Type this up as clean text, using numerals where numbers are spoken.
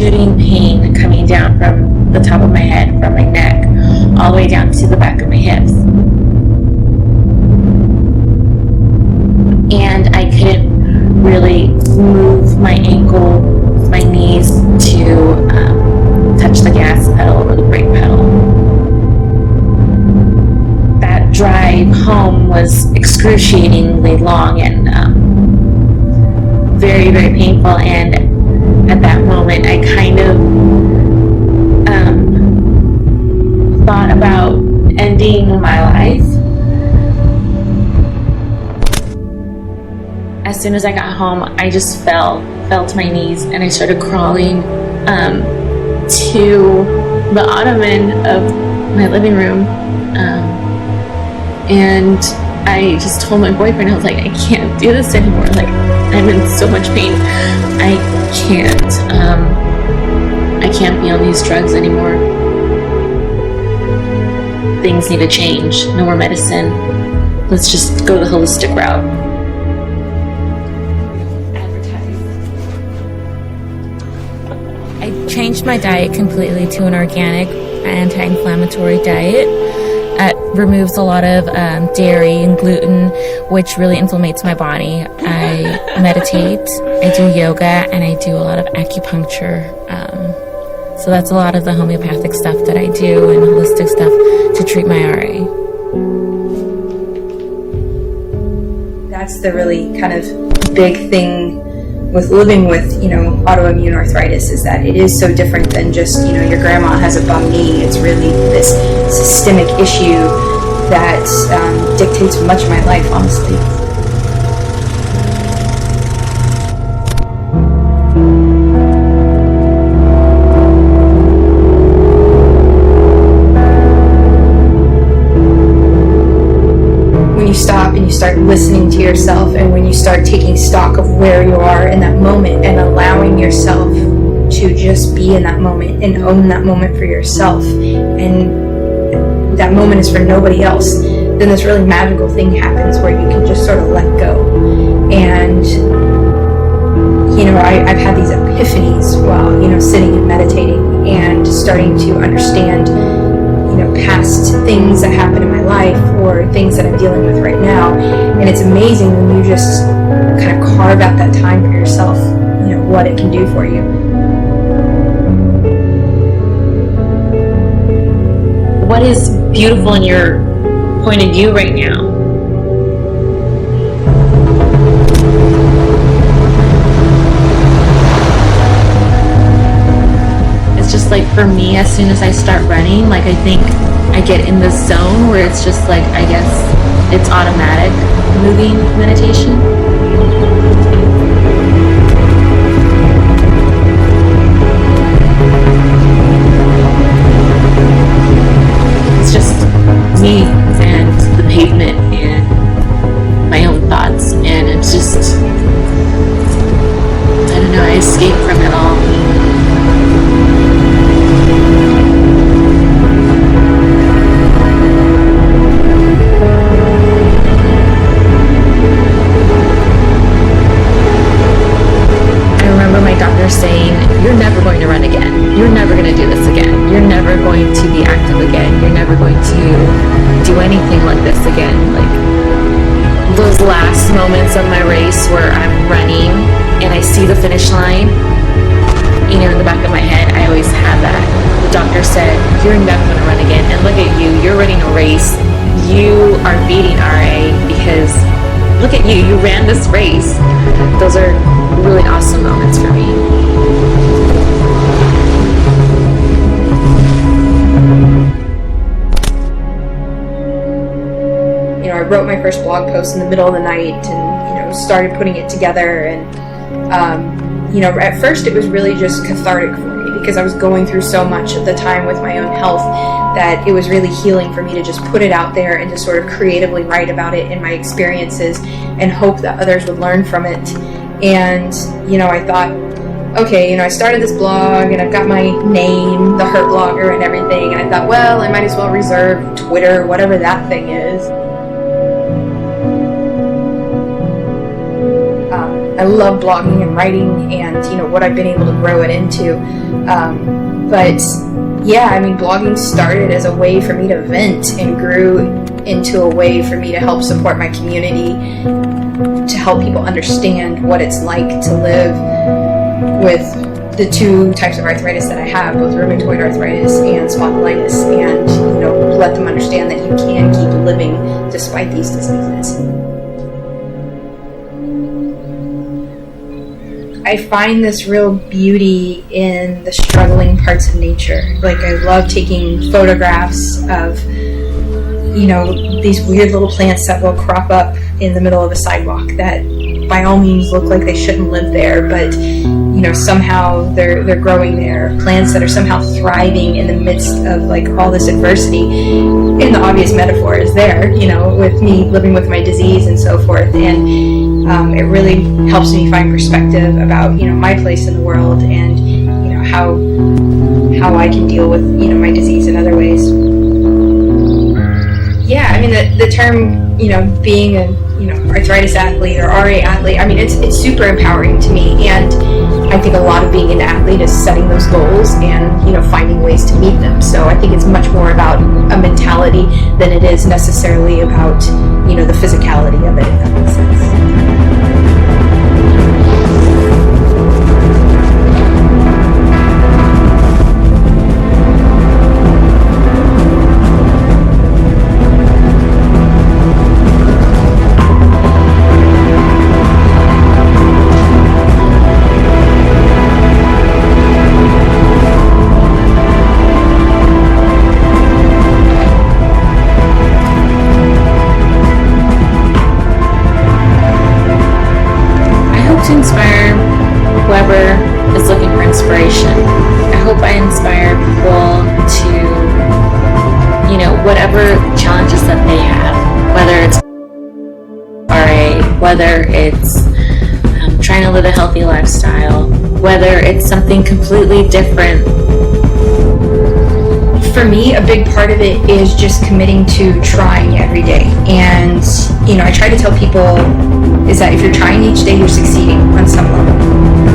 shooting pain coming down from the top of my head, from my neck, all the way down to the back of my hips. And I couldn't really move my ankle, my knees to touch the gas pedal or the brake pedal. That drive home was excruciatingly long and very, very painful. And at that moment, I kind of thought about ending my life. As soon as I got home, I just fell to my knees, and I started crawling to the ottoman of my living room, and I just told my boyfriend, I was like, I can't do this anymore. Like, I'm in so much pain. I can't be on these drugs anymore. Things need to change. No more medicine. Let's just go the holistic route. I changed my diet completely to an organic, anti-inflammatory diet. It removes a lot of dairy and gluten, which really inflames my body. I meditate, I do yoga, and I do a lot of acupuncture. So that's a lot of the homeopathic stuff that I do and holistic stuff to treat my RA. That's the really kind of big thing with living with, autoimmune arthritis, is that it is so different than just, your grandma has a bum knee. It's really this systemic issue that dictates much of my life, honestly. When you stop and you start listening to yourself, and when you start taking stock of where you are in that moment and allowing yourself to just be in that moment and own that moment for yourself, and that moment is for nobody else, then this really magical thing happens where you can just sort of let go. And I've had these epiphanies while sitting and meditating and starting to understand past things that happen in my life or things that I'm dealing with right now. And it's amazing when you just kind of carve out that time for yourself, what it can do for you. What is beautiful in your point of view right now? It's just like, for me, as soon as I start running, like, I think I get in this zone where it's just like, I guess it's automatic moving meditation. It's just me and the pavement and my own thoughts, and it's just, I don't know, I escape from it all. Saying, you're never going to run again. You're never going to do this again. You're never going to be active again. You're never going to do anything like this again. Like, those last moments of my race where I'm running and I see the finish line, in the back of my head, I always have that. The doctor said, you're never going to run again. And look at you. You're running a race. You are beating RA because look at you. You ran this race. Those are really awesome moments for me. I wrote my first blog post in the middle of the night and, started putting it together. And, at first it was really just cathartic for me because I was going through so much at the time with my own health that it was really healing for me to just put it out there and to sort of creatively write about it and my experiences and hope that others would learn from it. And, I thought, okay, I started this blog and I've got my name, The Hurt Blogger, and everything. And I thought, well, I might as well reserve Twitter, whatever that thing is. I love blogging and writing and, you know, what I've been able to grow it into. But yeah, I mean, blogging started as a way for me to vent and grew into a way for me to help support my community, to help people understand what it's like to live with the two types of arthritis that I have, both rheumatoid arthritis and spondylitis, and, you know, let them understand that you can keep living despite these diseases. I find this real beauty in the struggling parts of nature. Like, I love taking photographs of, you know, these weird little plants that will crop up in the middle of a sidewalk that by all means look like they shouldn't live there, but, you know, somehow they're growing there. Plants that are somehow thriving in the midst of, like, all this adversity. And the obvious metaphor is there, you know, with me living with my disease and so forth. And it really helps me find perspective about, you know, my place in the world and, you know, how I can deal with, you know, my disease in other ways. Yeah, I mean, the term, you know, being a, you know, arthritis athlete or RA athlete, I mean, it's super empowering to me. And I think a lot of being an athlete is setting those goals and, you know, finding ways to meet them. So I think it's much more about a mentality than it is necessarily about, you know, the physicality of it, if that makes sense. To inspire whoever is looking for inspiration. I hope I inspire people to, you know, whatever challenges that they have, whether it's RA, whether it's trying to live a healthy lifestyle, whether it's something completely different. For me, a big part of it is just committing to trying every day. And, you know, I try to tell people is that if you're trying each day, you're succeeding on some level.